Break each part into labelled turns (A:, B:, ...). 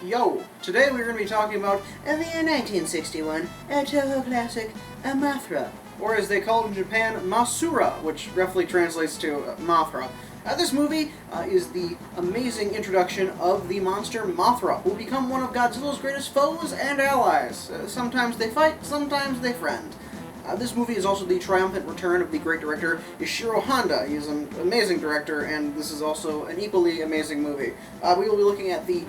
A: Yo! Today we're going to be talking about
B: the 1961 Toho classic Mothra,
A: or as they call it in Japan, Masura, which roughly translates to Mothra. This movie is the amazing introduction of the monster Mothra, who will become one of Godzilla's greatest foes and allies. Sometimes they fight, sometimes they friend. This movie is also the triumphant return of the great director Ishiro Honda. He is an amazing director, and this is also an equally amazing movie. We will be looking at the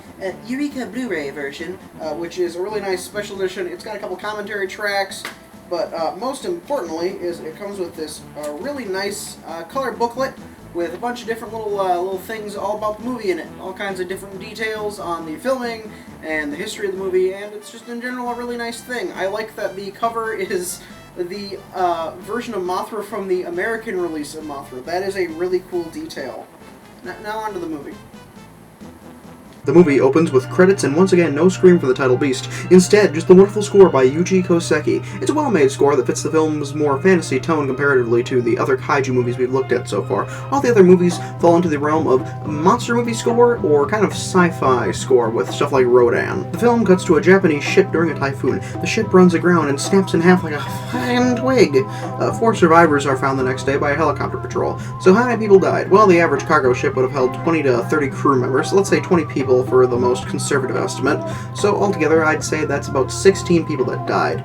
B: Eureka Blu-ray version,
A: which is a really nice special edition. It's got a couple commentary tracks, but most importantly is it comes with this really nice color booklet with a bunch of different little things all about the movie in it. All kinds of different details on the filming and the history of the movie, and it's just in general a really nice thing. I like that the cover is the version of Mothra from the American release of Mothra. That is a really cool detail. Now on to the movie.
C: The movie opens with credits and once again no scream for the title beast. Instead, just the wonderful score by Yuji Koseki. It's a well-made score that fits the film's more fantasy tone comparatively to the other kaiju movies we've looked at so far. All the other movies fall into the realm of monster movie score or kind of sci-fi score with stuff like Rodan. The film cuts to a Japanese ship during a typhoon. The ship runs aground and snaps in half like a fine twig. 4 survivors are found the next day by a helicopter patrol. So how many people died? Well, the average cargo ship would have held 20 to 30 crew members, so let's say 20 people for the most conservative estimate. So altogether, I'd say that's about 16 people that died.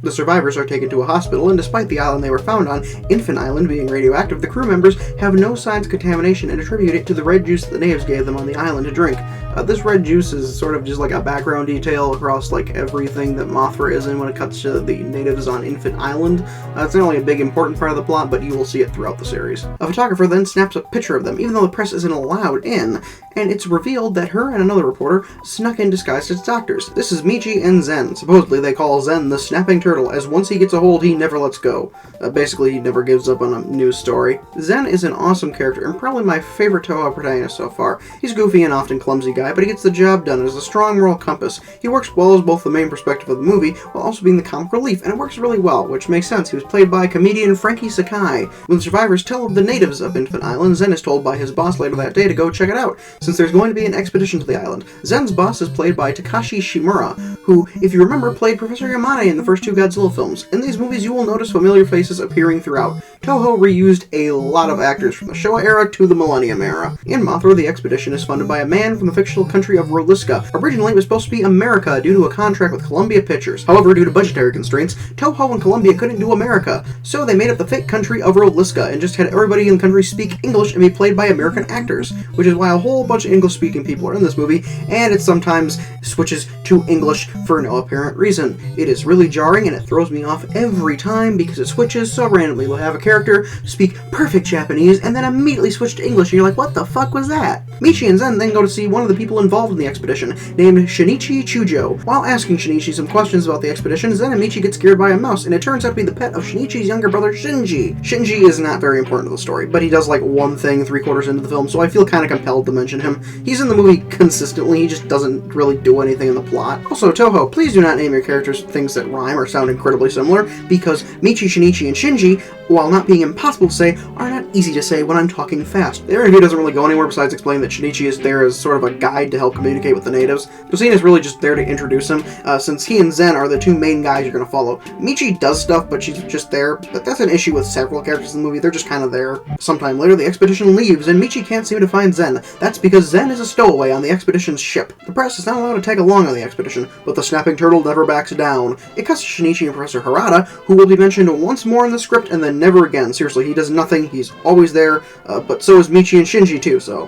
C: The survivors are taken to a hospital, and despite the island they were found on, Infant Island, being radioactive, the crew members have no signs of contamination and attribute it to the red juice that the natives gave them on the island to drink. This red juice is sort of just like a background detail across like everything that Mothra is in when it cuts to the natives on Infant Island. It's not only a big important part of the plot, but you will see it throughout the series. A photographer then snaps a picture of them, even though the press isn't allowed in, and it's revealed that her and another reporter snuck in disguised as doctors. This is Michi and Zen. Supposedly they call Zen the snapping turtle, as once he gets a hold, he never lets go. Basically, he never gives up on a news story. Zen is an awesome character, and probably my favorite Toho protagonist so far. He's goofy and often clumsy guy, but he gets the job done and has a strong moral compass. He works well as both the main perspective of the movie, while also being the comic relief, and it works really well, which makes sense. He was played by comedian Frankie Sakai. When the survivors tell of the natives of Infant Island, Zen is told by his boss later that day to go check it out, since there's going to be an expedition to the island. Zen's boss is played by Takashi Shimura, who, if you remember, played Professor Yamane in the first 2 Godzilla films. In these movies, you will notice familiar faces appearing throughout. Toho reused a lot of actors from the Showa era to the Millennium era. In Mothra, the expedition is funded by a man from the fictional country of Roliska. Originally, it was supposed to be America due to a contract with Columbia Pictures. However, due to budgetary constraints, Toho and Columbia couldn't do America, so they made up the fake country of Roliska and just had everybody in the country speak English and be played by American actors, which is why a whole bunch of English-speaking people are in this movie, and it sometimes switches to English for no apparent reason. It is really jarring, and it throws me off every time because it switches so randomly. We'll have a character speak perfect Japanese and then immediately switch to English, and you're like, what the fuck was that? Michi and Zen then go to see one of the people involved in the expedition, named Shinichi Chujo. While asking Shinichi some questions about the expedition, Zen and Michi get scared by a mouse, and it turns out to be the pet of Shinichi's younger brother, Shinji. Shinji is not very important to the story, but he does like one thing 3/4 into the film, so I feel kind of compelled to mention him. He's in the movie consistently, he just doesn't really do anything in the plot. Also, Toho, please do not name your characters things that rhyme or sound incredibly similar, because Michi, Shinichi, and Shinji, while not being impossible to say, are not easy to say when I'm talking fast. The interview doesn't really go anywhere besides explaining that Shinichi is there as sort of a guide to help communicate with the natives. The scene is really just there to introduce him, since he and Zen are the 2 main guys you're going to follow. Michi does stuff, but she's just there, but that's an issue with several characters in the movie. They're just kind of there. Sometime later, the expedition leaves, and Michi can't seem to find Zen. That's because Zen is a stowaway on the expedition's ship. The press is not allowed to tag along on the expedition, but the snapping turtle never backs down. It cuts to Shinichi and Professor Harada, who will be mentioned once more in the script and then never again. Seriously, he does nothing. He's always there, but so is Michi and Shinji too, so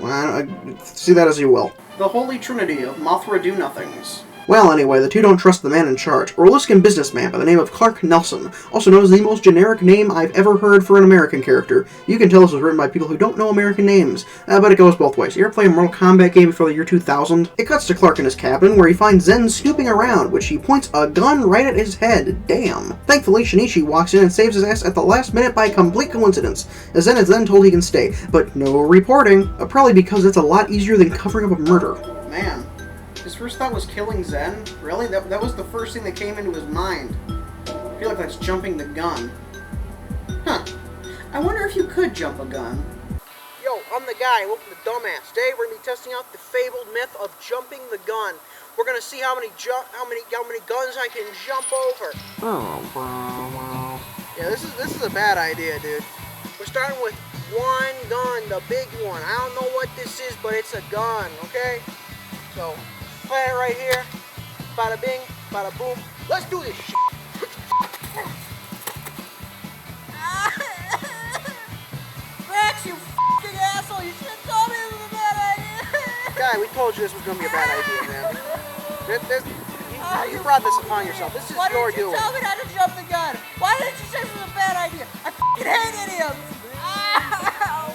C: see that as you will.
A: The holy trinity of Mothra do-nothings.
C: Well, anyway, the 2 don't trust the man in charge, a Roliscan businessman by the name of Clark Nelson, also known as the most generic name I've ever heard for an American character. You can tell this was written by people who don't know American names, but it goes both ways. You ever play a Mortal Kombat game before the year 2000? It cuts to Clark in his cabin, where he finds Zen snooping around, which he points a gun right at his head. Damn. Thankfully, Shinichi walks in and saves his ass at the last minute by complete coincidence. Zen is then told he can stay, but no reporting, probably because it's a lot easier than covering up a murder.
A: Man. His first thought was killing Zen? Really? That was the first thing that came into his mind. if that's jumping the gun. Huh. I wonder if you could jump a gun. Yo, I'm the guy. Welcome to Dumbass. Today we're gonna be testing out the fabled myth of jumping the gun. We're gonna see how many guns I can jump over. Yeah, this is a bad idea, dude. We're starting with one gun, the big one. I don't know what this is, but it's a gun, okay? So, play it right here. Bada bing, bada boom. Let's do this shit.
D: Graxx, you fucking asshole! You should have told me this was a bad idea!
A: Guy, we told you this was gonna be a bad idea, man. You brought this upon yourself. This is
D: Why
A: your
D: didn't you
A: doing.
D: tell me not to jump the gun? Why didn't you say this was a bad idea? I fucking hate idiots! Ow!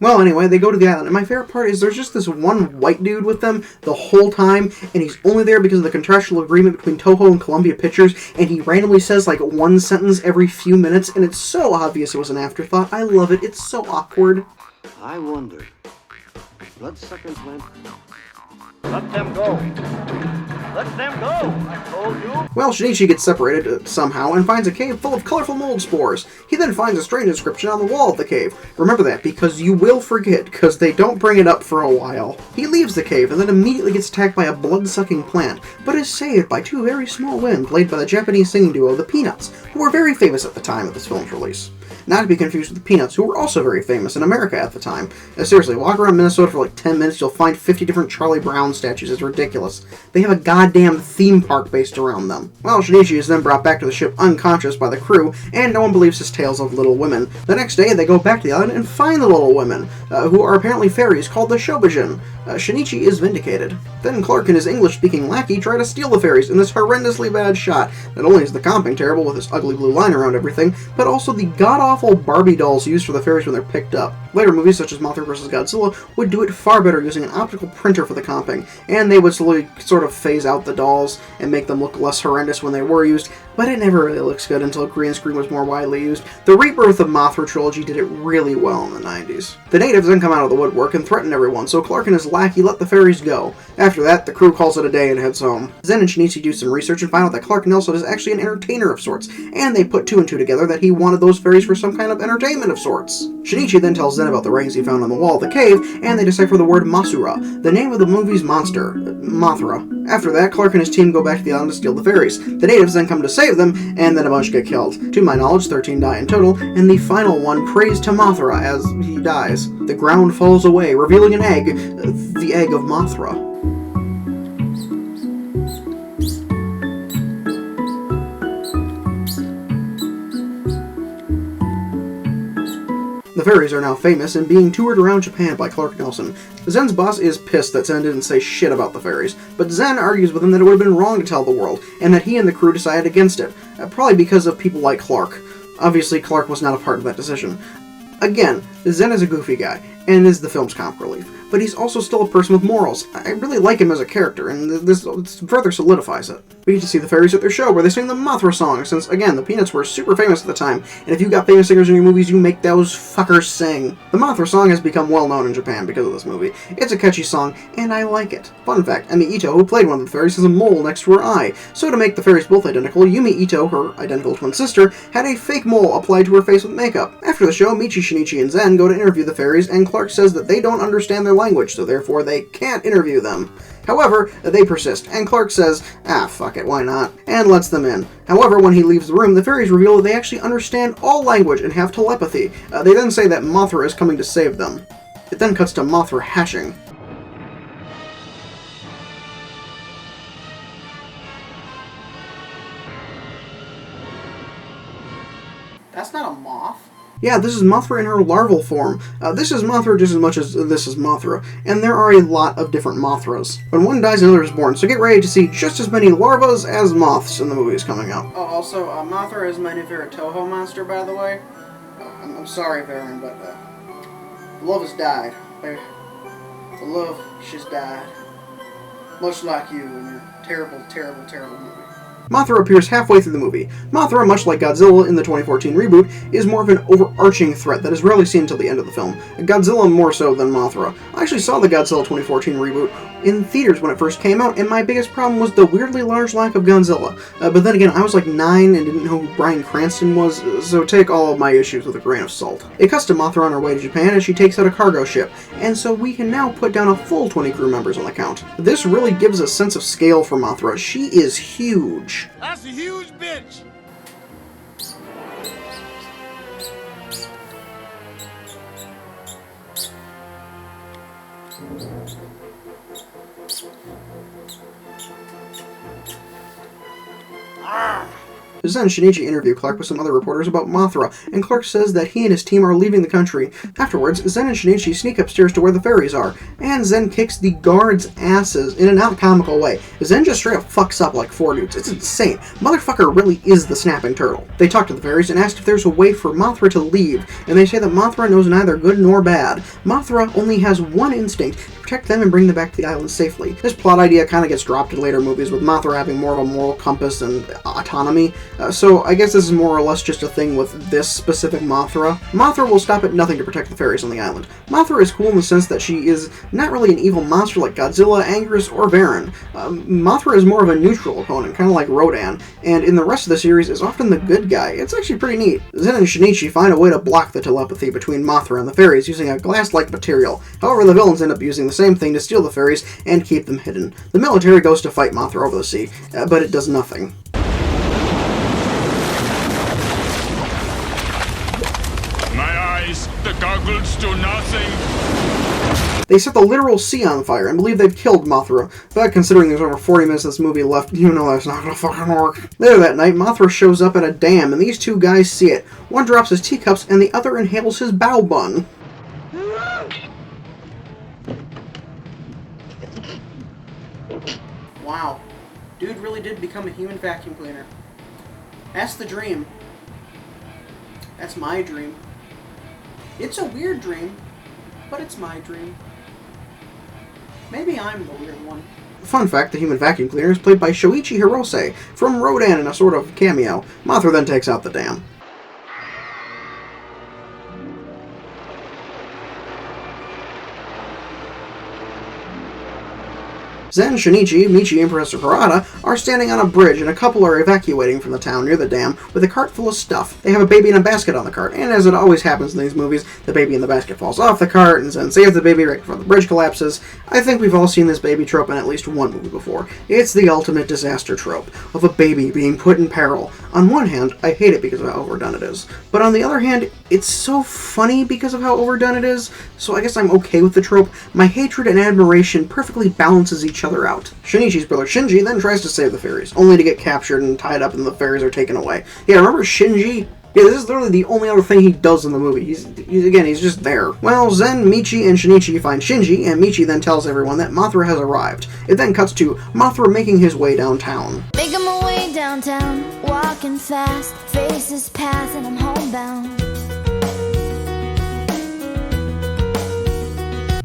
C: Well, anyway, they go to the island, and my favorite part is there's just this one white dude with them the whole time, and he's only there because of the contractual agreement between Toho and Columbia Pictures, and he randomly says, like, one sentence every few minutes, and it's so obvious it was an afterthought. I love it. It's so awkward.
E: I wonder. Bloodsuckers went. Let them go. Let them go. I told you.
C: Well, Shinichi gets separated somehow and finds a cave full of colorful mold spores. He then finds a strange inscription on the wall of the cave. Remember that, because you will forget, because they don't bring it up for a while. He leaves the cave and then immediately gets attacked by a blood-sucking plant, but is saved by two very small women played by the Japanese singing duo, the Peanuts, who were very famous at the time of this film's release. Not to be confused with the Peanuts, who were also very famous in America at the time. Seriously, walk around Minnesota for like 10 minutes, you'll find 50 different Charlie Brown statues. It's ridiculous. They have a goddamn theme park based around them. Well, Shinichi is then brought back to the ship unconscious by the crew, and no one believes his tales of Little Women. The next day, they go back to the island and find the Little Women, who are apparently fairies called the Shobijin. Shinichi is vindicated. Then Clark and his English-speaking lackey try to steal the fairies in this horrendously bad shot. Not only is the comping terrible with this ugly blue line around everything, but also the god-awful Barbie dolls used for the fairies when they're picked up. Later movies such as Mothra vs. Godzilla would do it far better using an optical printer for the comping, and they would slowly sort of phase out the dolls and make them look less horrendous when they were used, but it never really looks good until green screen was more widely used. The Rebirth of Mothra trilogy did it really well in the 90s. The natives then come out of the woodwork and threaten everyone, so Clark and his lackey let the fairies go. After that, the crew calls it a day and heads home. Zen and Shinichi do some research and find out that Clark Nelson is actually an entertainer of sorts, and they put two and two together that he wanted those fairies for some kind of entertainment of sorts. Shinichi then tells Zen about the rings he found on the wall of the cave, and they decipher the word Masura, the name of the movie's monster, Mothra. After that, Clark and his team go back to the island to steal the fairies. The natives then come to save them, and then a bunch get killed. To my knowledge, 13 die in total, and the final one prays to Mothra as he dies. The ground falls away, revealing an egg, the egg of Mothra. The fairies are now famous and being toured around Japan by Clark Nelson. Zen's boss is pissed that Zen didn't say shit about the fairies, but Zen argues with him that it would have been wrong to tell the world, and that he and the crew decided against it, probably because of people like Clark. Obviously, Clark was not a part of that decision. Again, Zen is a goofy guy, and is the film's comic relief, but he's also still a person with morals. I really like him as a character, and this further solidifies it. We get to see the fairies at their show, where they sing the Mothra song, since, again, the Peanuts were super famous at the time, and if you've got famous singers in your movies, you make those fuckers sing. The Mothra song has become well known in Japan because of this movie. It's a catchy song, and I like it. Fun fact, Emi Ito, who played one of the fairies, has a mole next to her eye, so to make the fairies both identical, Yumi Ito, her identical twin sister, had a fake mole applied to her face with makeup. After the show, Michi, Shinichi, and Zen go to interview the fairies, and Clark says that they don't understand their language, so therefore they can't interview them. However, they persist, and Clark says, fuck it, why not, and lets them in. However, when he leaves the room, the fairies reveal that they actually understand all language and have telepathy. They then say that Mothra is coming to save them. It then cuts to Mothra hatching.
A: That's not a moth.
C: Yeah, this is Mothra in her larval form. This is Mothra just as much as this is Mothra, and there are a lot of different Mothras. When one dies, another is born, so get ready to see just as many larvas as moths in the movies coming out.
A: Oh, also, Mothra is my new favorite Toho monster, by the way. I'm sorry, Varen, but love has died. The love, she's died. Much like you in your terrible, terrible, terrible movie.
C: Mothra appears halfway through the movie. Mothra, much like Godzilla in the 2014 reboot, is more of an overarching threat that is rarely seen until the end of the film. Godzilla more so than Mothra. I actually saw the Godzilla 2014 reboot in theaters when it first came out, and my biggest problem was the weirdly large lack of Godzilla. But then again, I was like 9 and didn't know who Bryan Cranston was, so take all of my issues with a grain of salt. It cuts to Mothra on her way to Japan as she takes out a cargo ship, and so we can now put down a full 20 crew members on the count. This really gives a sense of scale for Mothra. She is huge.
F: That's a huge bitch!
C: Zen Shinichi interviewed Clark with some other reporters about Mothra, and Clark says that he and his team are leaving the country. Afterwards, Zen and Shinichi sneak upstairs to where the ferries are, and Zen kicks the guards' asses in a not comical way. Zen just straight up fucks up like 4 dudes. It's insane. Motherfucker really is the snapping turtle. They talk to the ferries and ask if there's a way for Mothra to leave, and they say that Mothra knows neither good nor bad. Mothra only has one instinct: protect them and bring them back to the island safely. This plot idea kind of gets dropped in later movies, with Mothra having more of a moral compass and autonomy, so I guess this is more or less just a thing with this specific Mothra. Mothra will stop at nothing to protect the fairies on the island. Mothra is cool in the sense that she is not really an evil monster like Godzilla, Anguirus, or Varan. Mothra is more of a neutral opponent, kind of like Rodan, and in the rest of the series is often the good guy. It's actually pretty neat. Zen and Shinichi find a way to block the telepathy between Mothra and the fairies using a glass-like material. However, the villains end up using the same thing to steal the fairies and keep them hidden. The military goes to fight Mothra over the sea, but it does nothing.
F: The goggles do nothing.
C: They set the literal sea on fire and believe they've killed Mothra, but considering there's over 40 minutes of this movie left, you know that's not gonna fucking work. Later that night, Mothra shows up at a dam, and these two guys see it. One drops his teacups, and the other inhales his bow bun.
A: Wow. Dude really did become a human vacuum cleaner. That's the dream. That's my dream. It's a weird dream, but it's my dream. Maybe I'm the weird one.
C: Fun fact, the human vacuum cleaner is played by Shoichi Hirose from Rodan in a sort of cameo. Mothra then takes out the dam. Zen, Shinichi, Michi, and Professor Harada are standing on a bridge, and a couple are evacuating from the town near the dam with a cart full of stuff. They have a baby in a basket on the cart, and as it always happens in these movies, the baby in the basket falls off the cart, and Zen saves the baby right before the bridge collapses. I think we've all seen this baby trope in at least one movie before. It's the ultimate disaster trope of a baby being put in peril. On one hand, I hate it because of how overdone it is, but on the other hand, it's so funny because of how overdone it is, so I guess I'm okay with the trope. My hatred and admiration perfectly balances each other out. Shinichi's brother Shinji then tries to save the fairies, only to get captured and tied up and the fairies are taken away. Yeah, remember Shinji? Yeah, this is literally the only other thing he does in the movie. He's just there. Well, Zen, Michi, and Shinichi find Shinji, and Michi then tells everyone that Mothra has arrived. It then cuts to Mothra making his way downtown.
G: Making my way downtown, walking fast, faces pass and I'm homebound.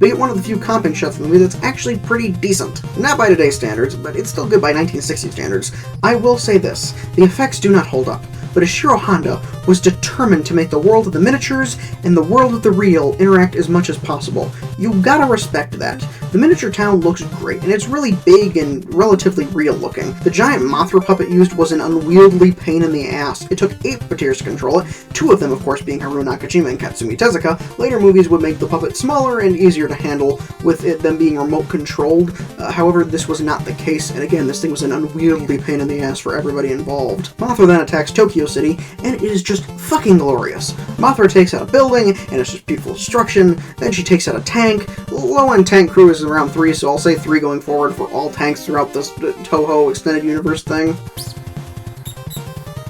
C: We get one of the few comping shots in the movie that's actually pretty decent. Not by today's standards, but it's still good by 1960 standards. I will say this, the effects do not hold up, but Ishiro Honda was determined to make the world of the miniatures and the world of the real interact as much as possible. You gotta respect that. The miniature town looks great, and it's really big and relatively real looking. The giant Mothra puppet used was an unwieldy pain in the ass. It took 8 puppeteers to control it, 2 of them of course being Haru Nakajima and Katsumi Tezuka. Later movies would make the puppet smaller and easier to handle, with it them being remote controlled. However, this was not the case, and again, this thing was an unwieldy pain in the ass for everybody involved. Mothra then attacks Tokyo City, and it is just fucking glorious. Mothra takes out a building, and it's just beautiful destruction. Then she takes out a tank. Low on tank crew is around 3, so I'll say 3 going forward for all tanks throughout this Toho Extended Universe thing.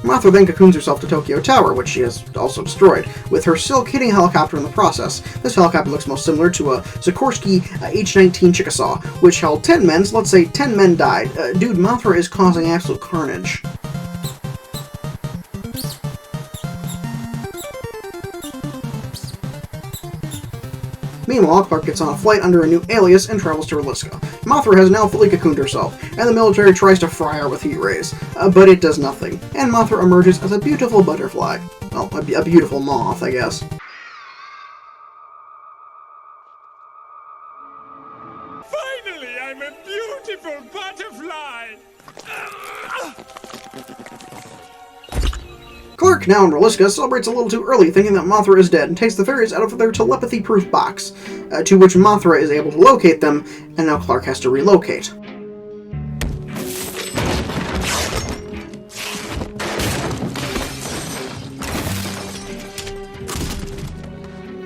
C: Mothra then cocoons herself to Tokyo Tower, which she has also destroyed, with her silk-hitting helicopter in the process. This helicopter looks most similar to a Sikorsky H-19 Chickasaw, which held 10 men, so let's say 10 men died. Dude, Mothra is causing absolute carnage. Meanwhile, Clark gets on a flight under a new alias and travels to Reliska. Mothra has now fully cocooned herself, and the military tries to fry her with heat rays, but it does nothing, and Mothra emerges as a beautiful butterfly. Well, a beautiful moth, I guess.
F: Finally, I'm fly!
C: Clark, now in Roliska, celebrates a little too early, thinking that Mothra is dead, and takes the fairies out of their telepathy-proof box, to which Mothra is able to locate them, and now Clark has to relocate.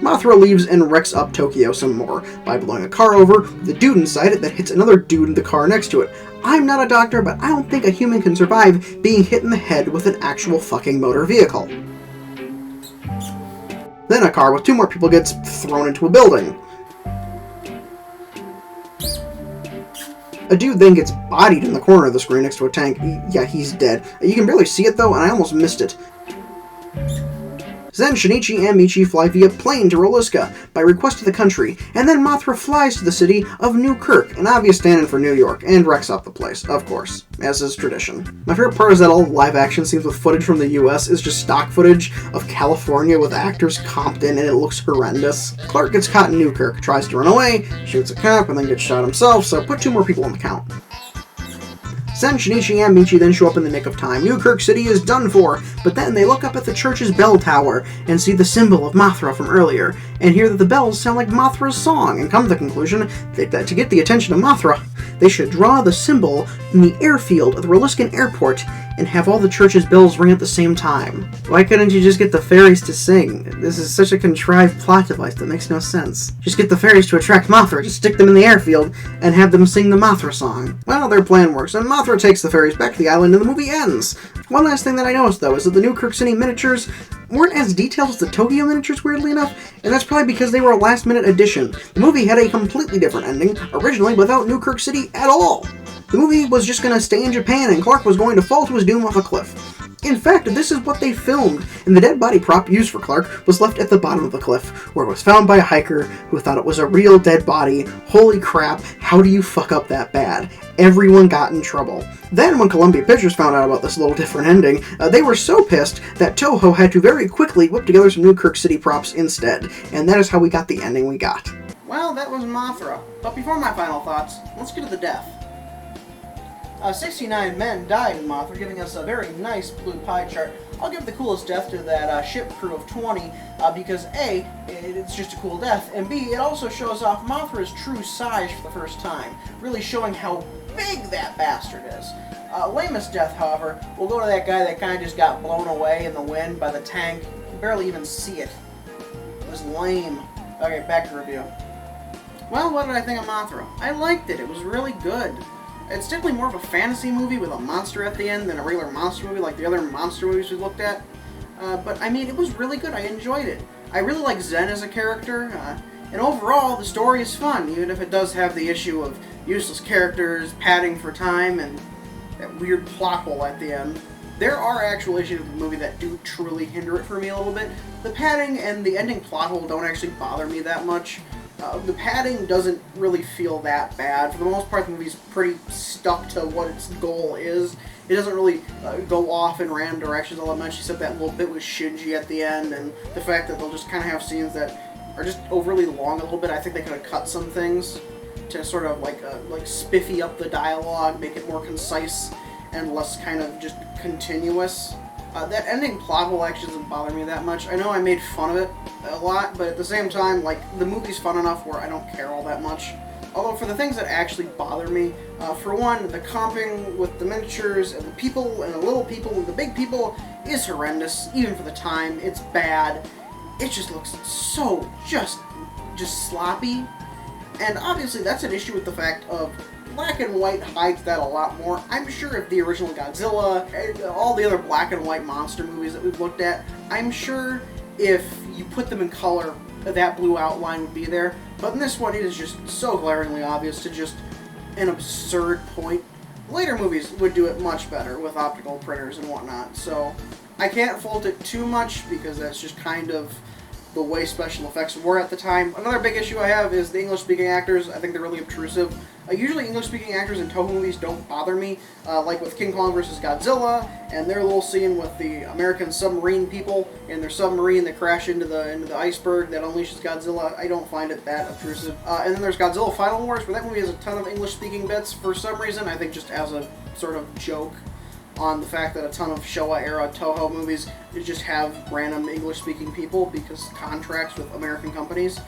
C: Mothra leaves and wrecks up Tokyo some more, by blowing a car over with a dude inside it that hits another dude in the car next to it. I'm not a doctor, but I don't think a human can survive being hit in the head with an actual fucking motor vehicle. Then a car with 2 more people gets thrown into a building. A dude then gets bodied in the corner of the screen next to a tank. Yeah, he's dead. You can barely see it though, and I almost missed it. Then Shinichi and Michi fly via plane to Roliska by request of the country, and then Mothra flies to the city of New Kirk, an obvious stand-in for New York, and wrecks up the place, of course, as is tradition. My favorite part is that all live-action scenes with footage from the US is just stock footage of California with actors comped in, and it looks horrendous. Clark gets caught in New Kirk, tries to run away, shoots a cop, and then gets shot himself, so put 2 more people on the count. Then Shinichi and Michi then show up in the nick of time. New Kirk City is done for, but then they look up at the church's bell tower and see the symbol of Mothra from earlier, and hear that the bells sound like Mothra's song, and come to the conclusion that to get the attention of Mothra, they should draw the symbol in the airfield of the Roliskan airport and have all the church's bells ring at the same time. Why couldn't you just get the fairies to sing? This is such a contrived plot device that makes no sense. Just get the fairies to attract Mothra, just stick them in the airfield, and have them sing the Mothra song. Well, their plan works, and Mothra takes the fairies back to the island and the movie ends. One last thing that I noticed, though, is that the New Kirk City miniatures weren't as detailed as the Tokyo miniatures, weirdly enough, and that's probably because they were a last-minute addition. The movie had a completely different ending, originally without New Kirk City at all. The movie was just going to stay in Japan, and Clark was going to fall to his doom off a cliff. In fact, this is what they filmed, and the dead body prop used for Clark was left at the bottom of the cliff, where it was found by a hiker who thought it was a real dead body. Holy crap, how do you fuck up that bad? Everyone got in trouble. Then, when Columbia Pictures found out about this little different ending, they were so pissed that Toho had to very quickly whip together some New Kirk City props instead, and that is how we got the ending we got.
A: Well, that was Mothra. But before my final thoughts, let's get to the death. 69 men died in Mothra, giving us a very nice blue pie chart. I'll give the coolest death to that ship crew of 20, because A, it's just a cool death, and B, it also shows off Mothra's true size for the first time, really showing how big that bastard is. Lamest death, however, will go to that guy that kind of just got blown away in the wind by the tank. You can barely even see it. It was lame. Okay, back to review. Well, what did I think of Mothra? I liked it. It was really good. It's definitely more of a fantasy movie with a monster at the end than a regular monster movie like the other monster movies we looked at. But, I mean, it was really good. I enjoyed it. I really like Zen as a character, and overall, the story is fun, even if it does have the issue of useless characters, padding for time, and that weird plot hole at the end. There are actual issues with the movie that do truly hinder it for me a little bit. The padding and the ending plot hole don't actually bother me that much. The padding doesn't really feel that bad. For the most part, the movie's pretty stuck to what its goal is. It doesn't really go off in random directions all that much, except that little bit with Shinji at the end, and the fact that they'll just kind of have scenes that are just overly long a little bit. I think they could have cut some things to sort of like spiffy up the dialogue, make it more concise and less kind of just continuous. That ending plot hole actually doesn't bother me that much. I know I made fun of it a lot, but at the same time, like, the movie's fun enough where I don't care all that much. Although for the things that actually bother me, for one, the comping with the miniatures and the people and the little people and the big people is horrendous, even for the time. It's bad. It just looks so just sloppy. And obviously that's an issue with the fact of black and white hides that a lot more. I'm sure if the original Godzilla, all the other black and white monster movies that we've looked at, I'm sure if you put them in color, that blue outline would be there. But in this one, it is just so glaringly obvious to just an absurd point. Later movies would do it much better with optical printers and whatnot, so I can't fault it too much because that's just kind of the way special effects were at the time. Another big issue I have is the English-speaking actors. I think they're really obtrusive. Usually English-speaking actors in Toho movies don't bother me, like with King Kong vs. Godzilla, and their little scene with the American submarine people in their submarine that crash into the iceberg that unleashes Godzilla. I don't find it that obtrusive. And then there's Godzilla Final Wars, where that movie has a ton of English-speaking bits for some reason. I think just as a sort of joke on the fact that a ton of Showa-era Toho movies just have random English-speaking people because contracts with American companies.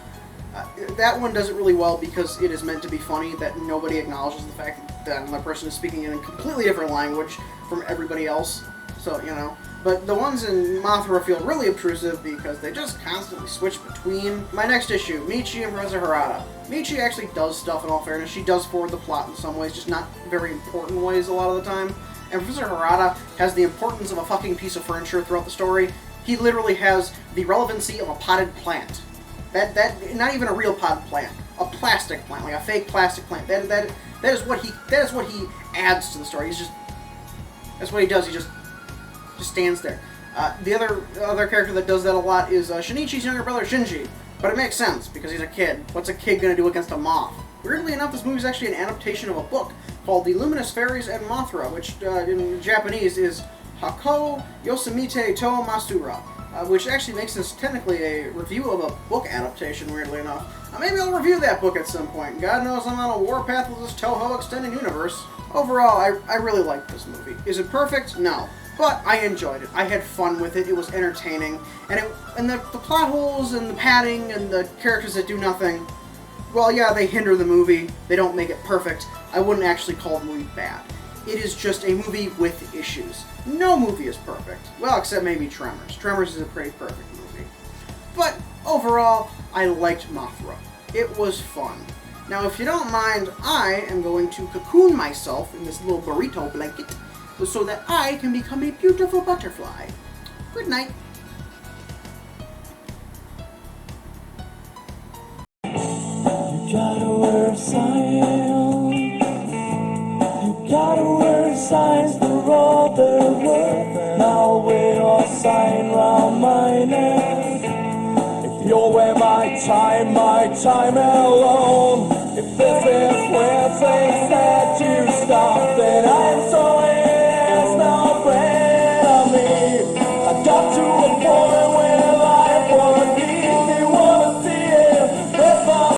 A: That one does it really well because it is meant to be funny, that nobody acknowledges the fact that another person is speaking in a completely different language from everybody else. So, you know. But the ones in Mothra feel really obtrusive because they just constantly switch between. My next issue, Michi and Professor Harada. Michi actually does stuff, in all fairness. She does forward the plot in some ways, just not very important ways a lot of the time. And Professor Harada has the importance of a fucking piece of furniture throughout the story. He literally has the relevancy of a potted plant. That not even a real potted plant, a plastic plant, like a fake plastic plant. That is what he adds to the story. That's what he does. He just stands there. The other character that does that a lot is Shinichi's younger brother Shinji, but it makes sense because he's a kid. What's a kid gonna do against a moth? Weirdly enough, this movie is actually an adaptation of a book called The Luminous Fairies and Mothra, which in Japanese is Hako Yosemite to Masura. Which actually makes this technically a review of a book adaptation, weirdly enough. Maybe I'll review that book at some point. God knows I'm on a warpath with this Toho extended universe. Overall, I really liked this movie. Is it perfect? No. But I enjoyed it. I had fun with it. It was entertaining. And the plot holes and the padding and the characters that do nothing, well, yeah, they hinder the movie. They don't make it perfect. I wouldn't actually call the movie bad. It is just a movie with issues. No movie is perfect. Well, except maybe Tremors. Tremors is a pretty perfect movie. But overall, I liked Mothra. It was fun. Now, if you don't mind, I am going to cocoon myself in this little burrito blanket so that I can become a beautiful butterfly. Good night.
H: You gotta wear sign. You gotta wear signs for all they're worth, and I'll wear a sign round my neck. If you'll wear my time